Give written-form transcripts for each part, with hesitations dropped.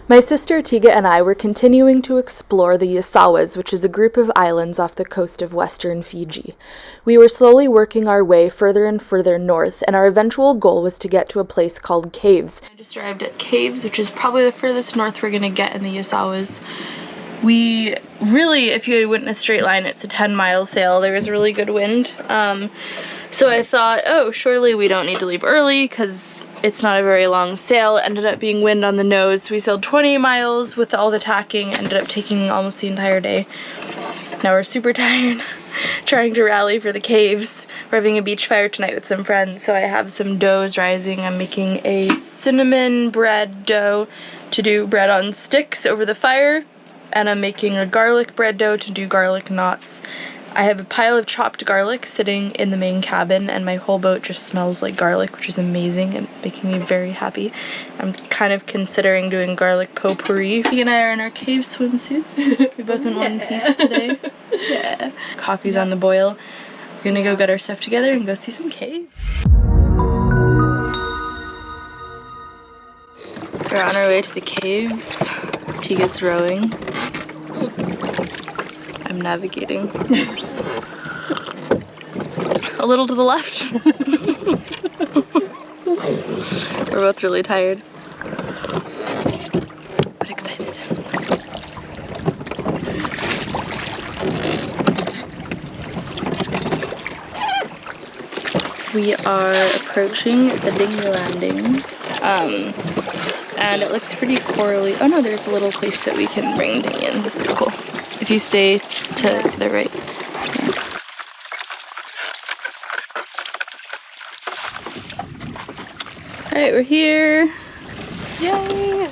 My sister Tiga and I were continuing to explore the Yasawsas, which is a group of islands off the coast of western Fiji. We were slowly working our way further and further north, and our eventual goal was to get to a place called Caves. I just arrived at Caves, which is probably the furthest north we're going to get in the Yasawsas. We really, if you went in a straight line, it's a 10-mile sail. There was a really good wind. So I thought, oh, surely we don't need to leave early because it's not a very long sail. Ended up being wind on the nose. We sailed 20 miles with all the tacking. Ended up taking almost the entire day. Now we're super tired, trying to rally for the caves. We're having a beach fire tonight with some friends, so I have some doughs rising. I'm making a cinnamon bread dough to do bread on sticks over the fire, and I'm making a garlic bread dough to do garlic knots. I have a pile of chopped garlic sitting in the main cabin, and my whole boat just smells like garlic, which is amazing, and it's making me very happy. I'm kind of considering doing garlic potpourri. He and I are in our cave swimsuits. We both in one piece today. Yeah. Coffee's on the boil. We're gonna go get our stuff together and go see some caves. We're on our way to the caves. Tiga's rowing. I'm navigating. A little to the left. We're both really tired, but excited. We are approaching the dinghy landing. And it looks pretty corally. Oh no, there's a little place that we can bring dinghy in. This is cool. If you stay to the right. Yeah. Alright, we're here. Yay!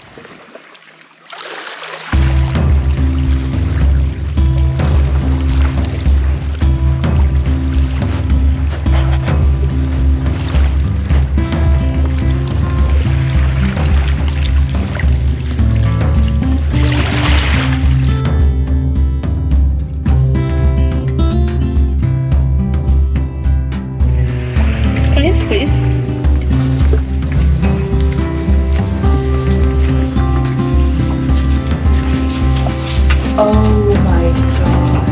Please. Oh my god.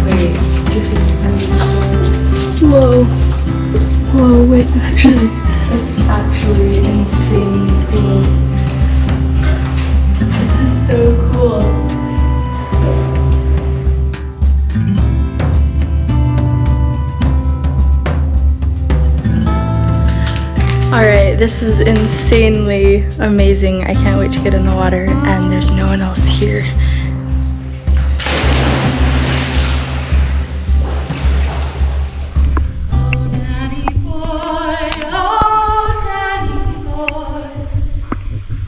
Wait, this is really cool. Whoa. Whoa, wait, actually. It's actually insanely cool. This is so cool. Alright, this is insanely amazing. I can't wait to get in the water, and there's no one else here. Danny boy, oh Danny boy,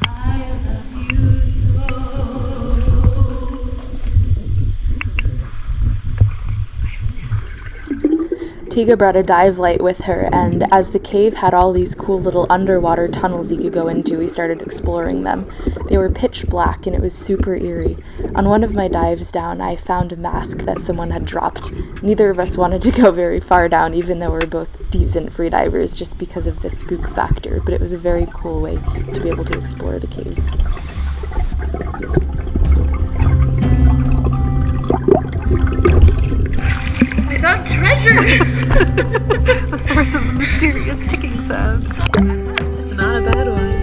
I love you so. Tiga brought a dive light with her, and as the cave had all these cool little underwater tunnels you could go into, we started exploring them. They were pitch black and it was super eerie. On one of my dives down, I found a mask that someone had dropped. Neither of us wanted to go very far down, even though we're both decent freedivers, just because of the spook factor, but it was a very cool way to be able to explore the caves. I found treasure! The source of the mysterious ticking sound. It's not a bad one.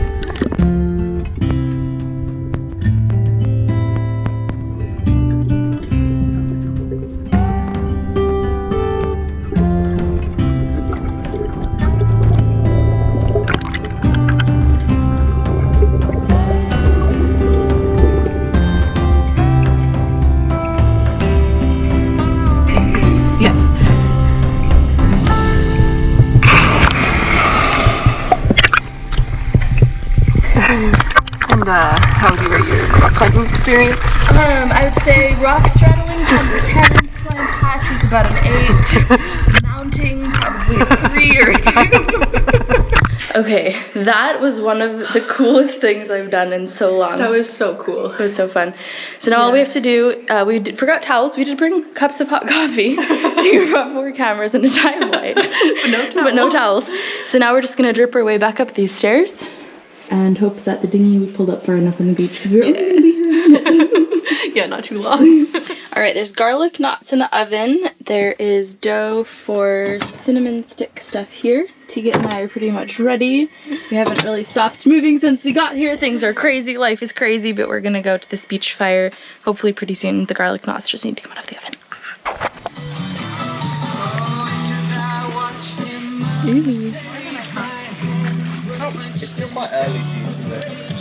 And how would you rate your rock climbing experience? I would say rock straddling number 10, slime patch is about an 8, mounting probably a 3 or a 2. Okay, that was one of the coolest things I've done in so long. That was so cool. It was so fun. So now all we have to do, forgot towels. We did bring cups of hot coffee. We brought 4 cameras and a dive light. But no towels. So now we're just gonna drip our way back up these stairs and hope that the dinghy we pulled up far enough on the beach because we're only going to be here a minute. Yeah, not too long. Alright, there's garlic knots in the oven. There is dough for cinnamon stick stuff here. Tiga and I are pretty much ready. We haven't really stopped moving since we got here. Things are crazy, life is crazy, but we're gonna go to this beach fire hopefully pretty soon. The garlic knots just need to come out of the oven. Ooh. It's still quite early for you today.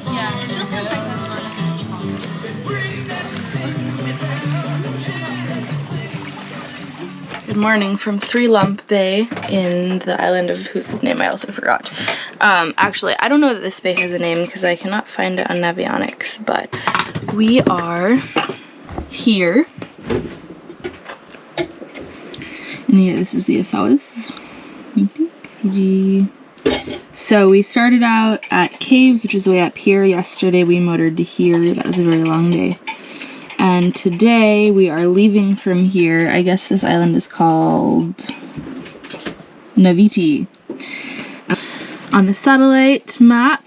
Yeah, it still feels like that. Good morning from Three Lump Bay in the island of whose name I also forgot. Actually, I don't know that this bay has a name because I cannot find it on Navionics, but we are here. And yeah, this is the Yasawsas, I think, Fiji. So we started out at Caves, which is way up here. Yesterday we motored to here. That was a very long day. And today we are leaving from here. I guess this island is called Naviti. On the satellite map,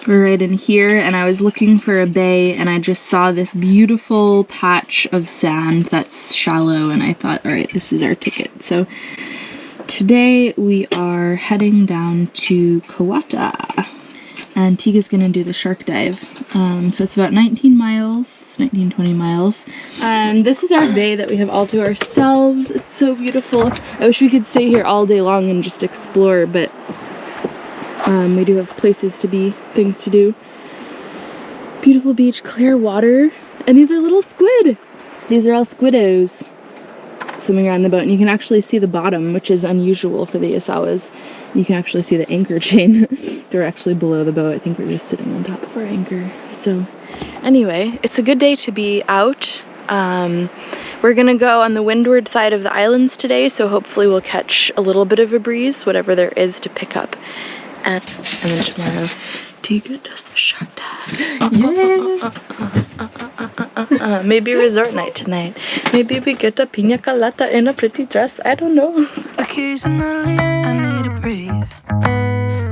we're right in here, and I was looking for a bay and I just saw this beautiful patch of sand that's shallow, and I thought, all right, this is our ticket. So today we are heading down to Kawata, and Tiga's gonna do the shark dive. So it's about 19 miles, 20 miles. And this is our bay that we have all to ourselves. It's so beautiful. I wish we could stay here all day long and just explore, but we do have places to be, things to do. Beautiful beach, clear water, and these are little squid. These are all squiddos swimming around the boat, and you can actually see the bottom, which is unusual for the Yasawsas. You can actually see the anchor chain directly below the boat. I think we're just sitting on top of our anchor. So anyway, it's a good day to be out. We're gonna go on the windward side of the islands today, so hopefully we'll catch a little bit of a breeze, whatever there is to pick up. And then tomorrow, Tiga does the shark dive. Yeah. Maybe resort night tonight. Maybe we get a pina colada in a pretty dress. I don't know. Occasionally, I need to breathe.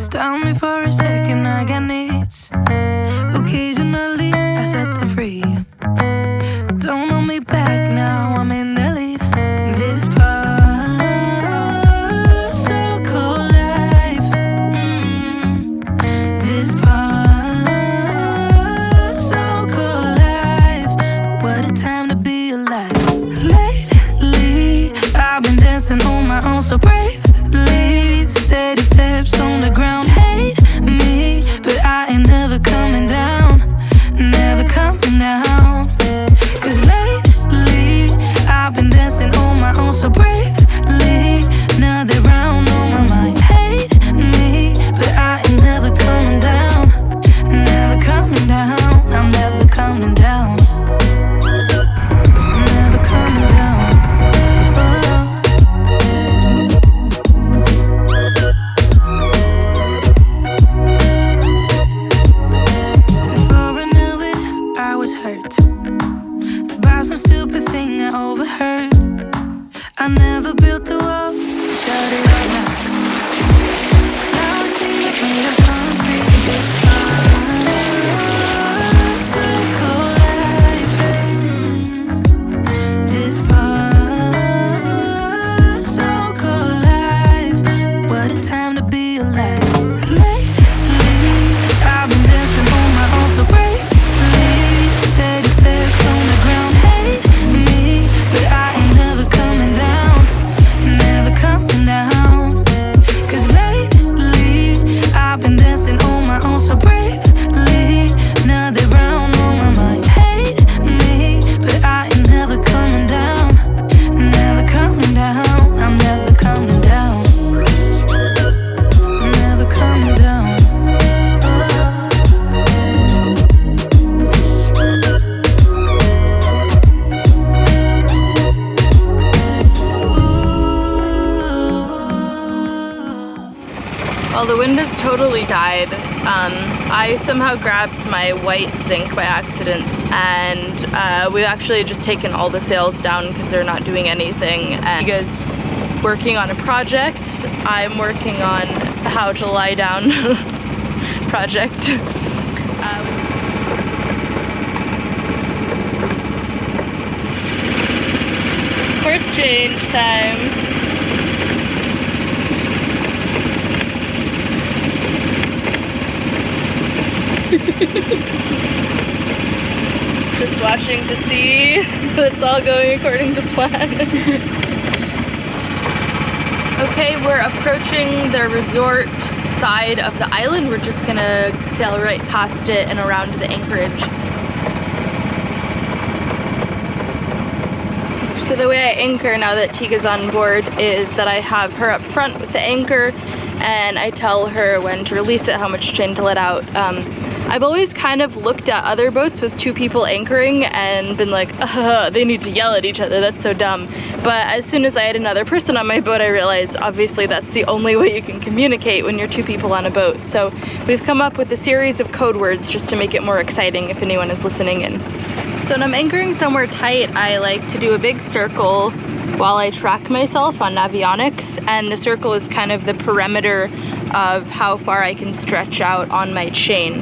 Stop me for a second, I got needs. Occasionally, I set them free. Don't hold me back now, I'm in the lead. This part, so cold life. This part, so cold life. What a time to be alive. Lately, I've been dancing on my own so bravely. Steady steps on the ground. Hate me, but I ain't never coming down. Never coming down. 'Cause lately, I've been dancing on my own so bravely. Another round on my mind. Hate me, but I ain't never coming down. Never coming down. I'm never coming down. Never coming down. Before I knew it, I was hurt by some stupid thing I overheard. I never built a wall, shut it all down. Now it's made of concrete. This part, so cold life. This part, so cold life. What a time to be alive. Lately, I've been dancing on my own so bravely. Steady steps on the ground. Hate me, but I ain't never coming down. Never coming down. 'Cause lately, I've been dancing on my own so bravely. Another round on my mind. Hate me, but I ain't never coming down. Never coming down. I'm never coming down. Never coming down. Well, the wind has totally died. I somehow grabbed my white zinc by accident, and we've actually just taken all the sails down because they're not doing anything. And Tiga's working on a project. I'm working on how to lie down project. First change time. Just watching to see if it's all going according to plan. Okay, we're approaching the resort side of the island. We're just gonna sail right past it and around the anchorage. So the way I anchor now that Tiga's on board is that I have her up front with the anchor and I tell her when to release it, how much chain to let out. I've always kind of looked at other boats with 2 people anchoring and been like, they need to yell at each other, that's so dumb. But as soon as I had another person on my boat, I realized obviously that's the only way you can communicate when you're 2 people on a boat. So we've come up with a series of code words just to make it more exciting if anyone is listening in. So when I'm anchoring somewhere tight, I like to do a big circle while I track myself on navionics, and the circle is kind of the perimeter of how far I can stretch out on my chain.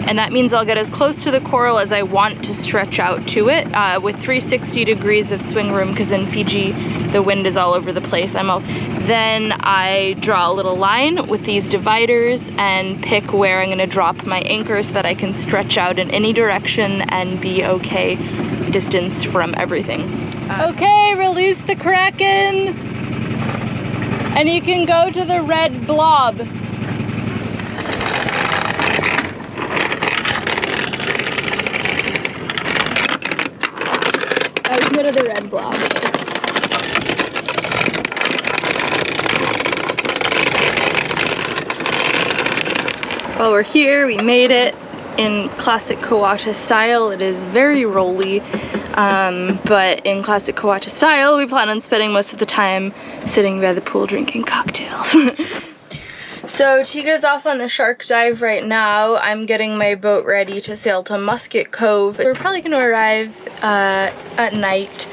And that means I'll get as close to the coral as I want to stretch out to it with 360 degrees of swing room, because in Fiji the wind is all over the place. Then I draw a little line with these dividers and pick where I'm going to drop my anchor so that I can stretch out in any direction and be okay distance from everything. Okay, release the Kraken! And you can go to the red blob. Let's go to the red blob. Well, we're here, we made it in classic Kawata style. It is very rolly, but in classic Kawata style, we plan on spending most of the time sitting by the pool drinking cocktails. So Tiga's off on the shark dive right now. I'm getting my boat ready to sail to Musket Cove. We're probably going to arrive at night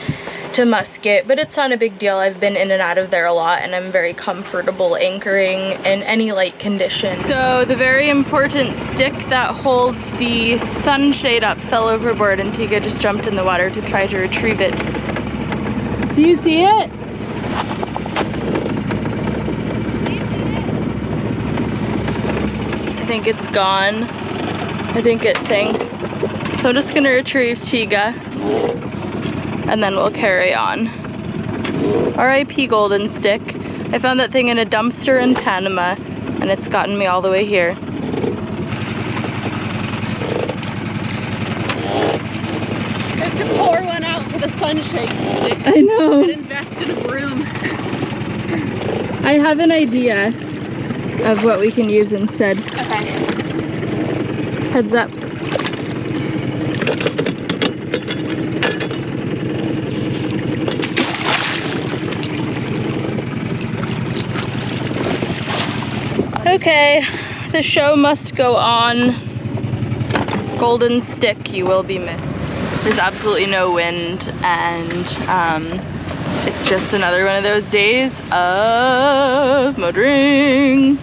to Musket, but it's not a big deal. I've been in and out of there a lot and I'm very comfortable anchoring in any light condition. So the very important stick that holds the sunshade up fell overboard and Tiga just jumped in the water to try to retrieve it. Do you see it? I think it's gone. I think it sank. So I'm just gonna retrieve Tiga and then we'll carry on. R.I.P. Golden Stick. I found that thing in a dumpster in Panama and it's gotten me all the way here. I have to pour one out for the sunshade stick. I know. And invest in a broom. I have an idea of what we can use instead. Okay. Heads up. Okay, the show must go on. Golden Stick, you will be missed. There's absolutely no wind and it's just another one of those days of motoring.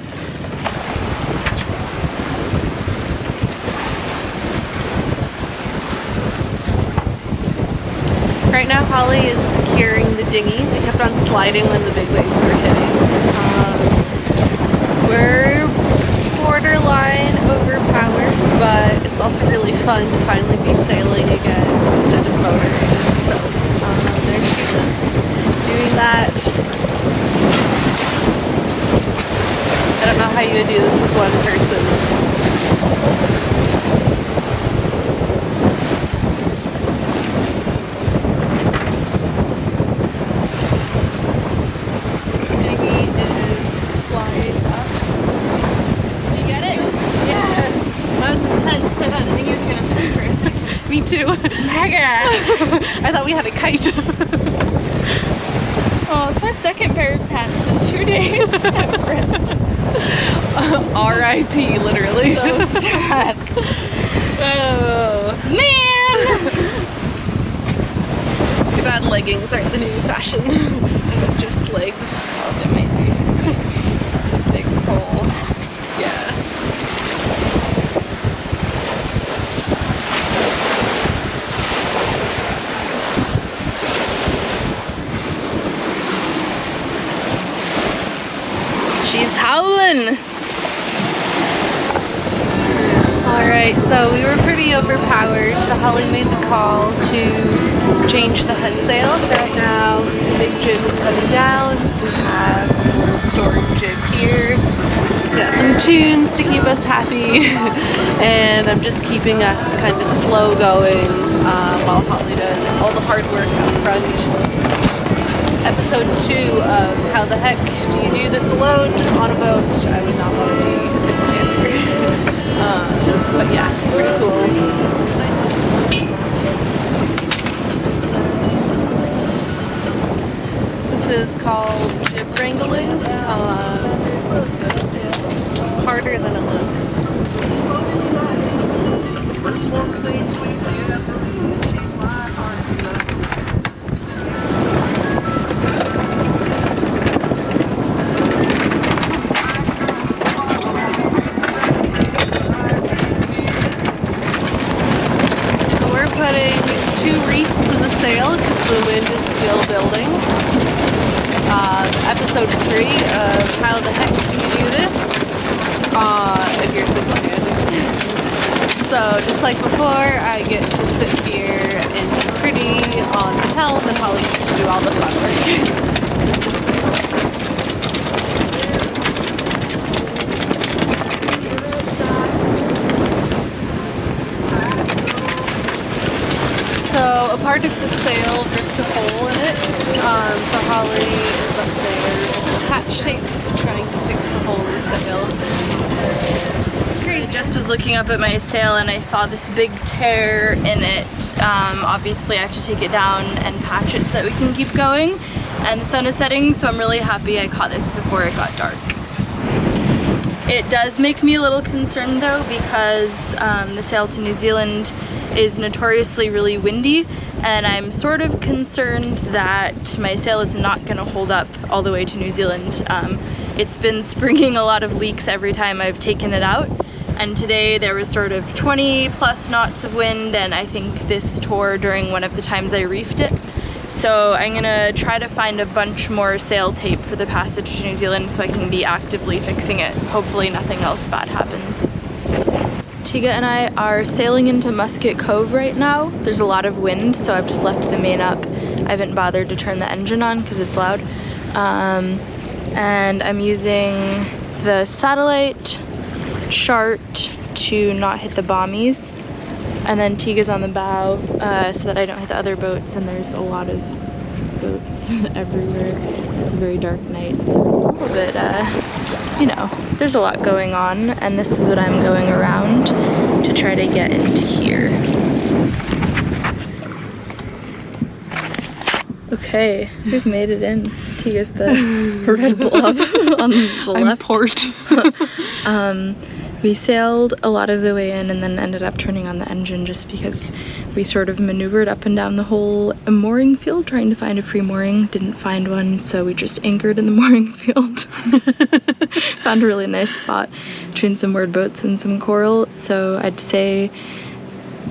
Right now Holly is securing the dinghy. They kept on sliding when the big waves were hitting. We're borderline overpowered, but it's also really fun to finally be sailing again instead of motoring. So there she is doing that. I don't know how you would do this as one person. Me too. Mega! I thought we had a kite. Oh, it's my second pair of pants in 2 days. R.I.P. literally. So sad. Oh, man! Too bad leggings aren't the new fashion. Just legs. Oh, they might be. It's a big hole. in. Alright, so we were pretty overpowered, so Holly made the call to change the head sail. So right now, the big jib is coming down. We have a little storage jib here. We got some tunes to keep us happy, and I'm just keeping us kind of slow going while Holly does all the hard work up front. Episode 2 of How the Heck Do You Do This Alone on a Boat? I would not want to be a single-hander. But yeah, it's pretty cool. This is called jib wrangling. Harder than it looks. Putting 2 reefs in the sail because the wind is still building. Episode 3 of How the Heck Do You Do This? If you're single-handed. So just like before, I get to sit here and be pretty on the helm, and Holly gets to do all the fun work. So a part of the sail ripped a hole in it, so Holly is up there with patch tape trying to fix the hole in the sail. I just was looking up at my sail and I saw this big tear in it. Obviously I have to take it down and patch it so that we can keep going. And the sun is setting, so I'm really happy I caught this before it got dark. It does make me a little concerned though, because the sail to New Zealand is notoriously really windy, and I'm sort of concerned that my sail is not going to hold up all the way to New Zealand. It's been springing a lot of leaks every time I've taken it out, and today there was sort of 20 plus knots of wind, and I think this tore during one of the times I reefed it. So I'm gonna try to find a bunch more sail tape for the passage to New Zealand so I can be actively fixing it. Hopefully nothing else bad happens. Tiga and I are sailing into Musket Cove right now. There's a lot of wind, so I've just left the main up. I haven't bothered to turn the engine on because it's loud. And I'm using the satellite chart to not hit the bommies. And then Tiga's on the bow so that I don't hit the other boats, and there's a lot of boats everywhere. It's a very dark night, so it's a little bit, you know, there's a lot going on, and this is what I'm going around to try to get into here. Okay, we've made it in. Tiga's the red blob on the left. Port. We sailed a lot of the way in and then ended up turning on the engine just because we sort of maneuvered up and down the whole mooring field trying to find a free mooring. Didn't find one, so we just anchored in the mooring field. Found a really nice spot between some moored boats and some coral, so I'd say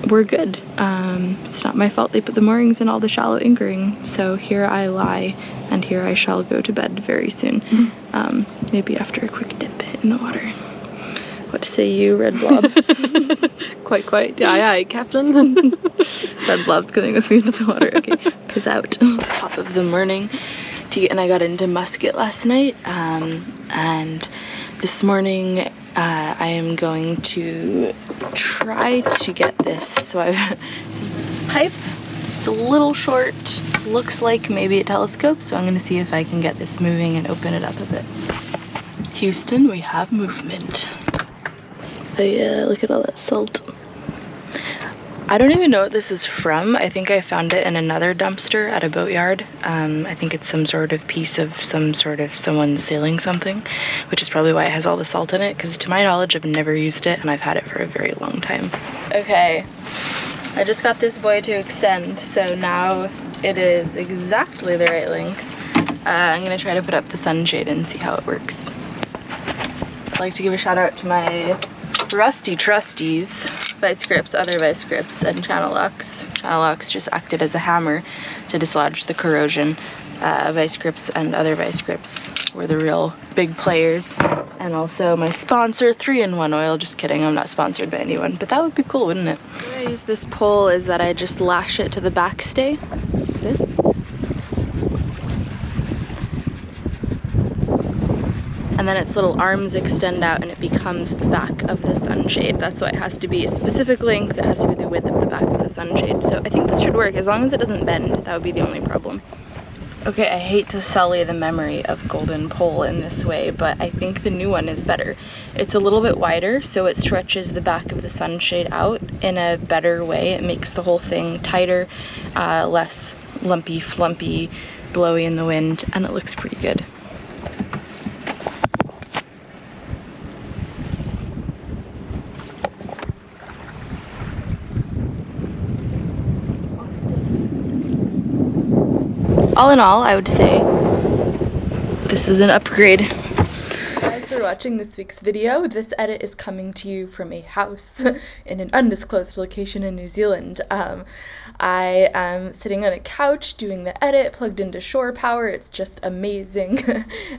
we're good. It's not my fault they put the moorings in all the shallow anchoring, so here I lie and here I shall go to bed very soon. Maybe after a quick dip in the water. What say you, red blob? Quite. Aye, Captain. Red blob's coming with me into the water. Okay, piss out. Top of the morning. Tiga and I got into Musket last night, and this morning I am going to try to get this. So I've some pipe. It's a little short. Looks like maybe a telescope, so I'm going to see if I can get this moving and open it up a bit. Houston, we have movement. Oh yeah, look at all that salt. I don't even know what this is from. I think I found it in another dumpster at a boatyard. I think it's some sort of piece of someone sailing something, which is probably why it has all the salt in it, because to my knowledge I've never used it and I've had it for a very long time. Okay, I just got this boy to extend, so now it is exactly the right length. I'm gonna try to put up the sunshade and see how it works. I'd like to give a shout out to my rusty trusties, vice grips, other vice grips, and channel locks. Channel locks just acted as a hammer to dislodge the corrosion. Vice grips and other vice grips were the real big players. And also my sponsor, 3-in-1 oil. Just kidding, I'm not sponsored by anyone, but that would be cool, wouldn't it? The way I use this pole is that I just lash it to the backstay, this. And then its little arms extend out and it becomes the back of the sunshade. That's why it has to be a specific length. It has to be the width of the back of the sunshade. So I think this should work as long as it doesn't bend. That would be the only problem. Okay, I hate to sully the memory of golden pole in this way, but I think the new one is better. It's a little bit wider, so it stretches the back of the sunshade out in a better way. It makes the whole thing tighter, less lumpy, flumpy, blowy in the wind, and it looks pretty good. All in all, I would say this is an upgrade. Thanks for watching this week's video. This edit is coming to you from a house in an undisclosed location in New Zealand. I am sitting on a couch doing the edit, plugged into shore power. It's just amazing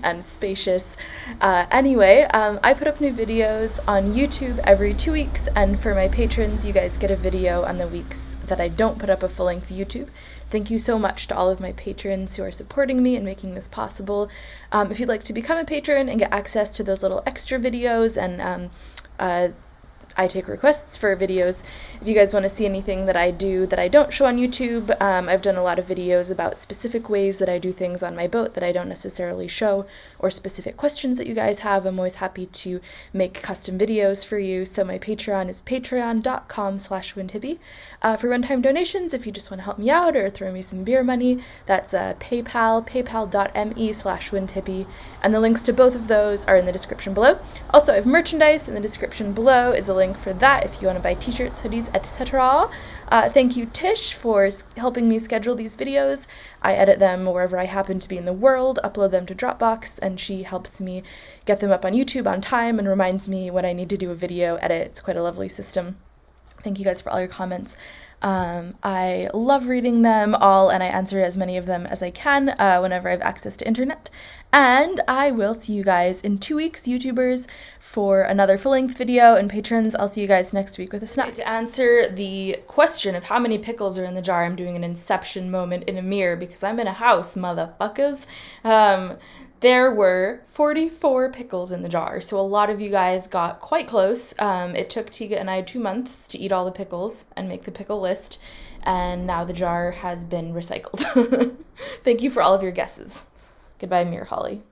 and spacious. Anyway, I put up new videos on YouTube every 2 weeks, and for my patrons, you guys get a video on the weeks that I don't put up a full-length YouTube. Thank you so much to all of my patrons who are supporting me and making this possible. If you'd like to become a patron and get access to those little extra videos, and I take requests for videos. If you guys want to see anything that I do that I don't show on YouTube, I've done a lot of videos about specific ways that I do things on my boat that I don't necessarily show, or specific questions that you guys have. I'm always happy to make custom videos for you. So my Patreon is patreon.com/windhippie. For one-time donations, if you just want to help me out or throw me some beer money, that's paypal.me/windhippie. And the links to both of those are in the description below. Also, I have merchandise in the description below. Is a link for that if you want to buy t-shirts, hoodies, etc. Thank you, Tish, for helping me schedule these videos. I edit them wherever I happen to be in the world, upload them to Dropbox, and she helps me get them up on YouTube on time and reminds me when I need to do a video edit. It's quite a lovely system. Thank you guys for all your comments. I love reading them all, and I answer as many of them as I can whenever I have access to internet. And I will see you guys in 2 weeks, YouTubers, for another full-length video, and patrons, I'll see you guys next week with a snack. To answer the question of how many pickles are in the jar, I'm doing an Inception moment in a mirror because I'm in a house, motherfuckers. There were 44 pickles in the jar, so a lot of you guys got quite close. It took Tiga and I 2 months to eat all the pickles and make the pickle list, and now the jar has been recycled. Thank you for all of your guesses. Goodbye, Mirror Holly.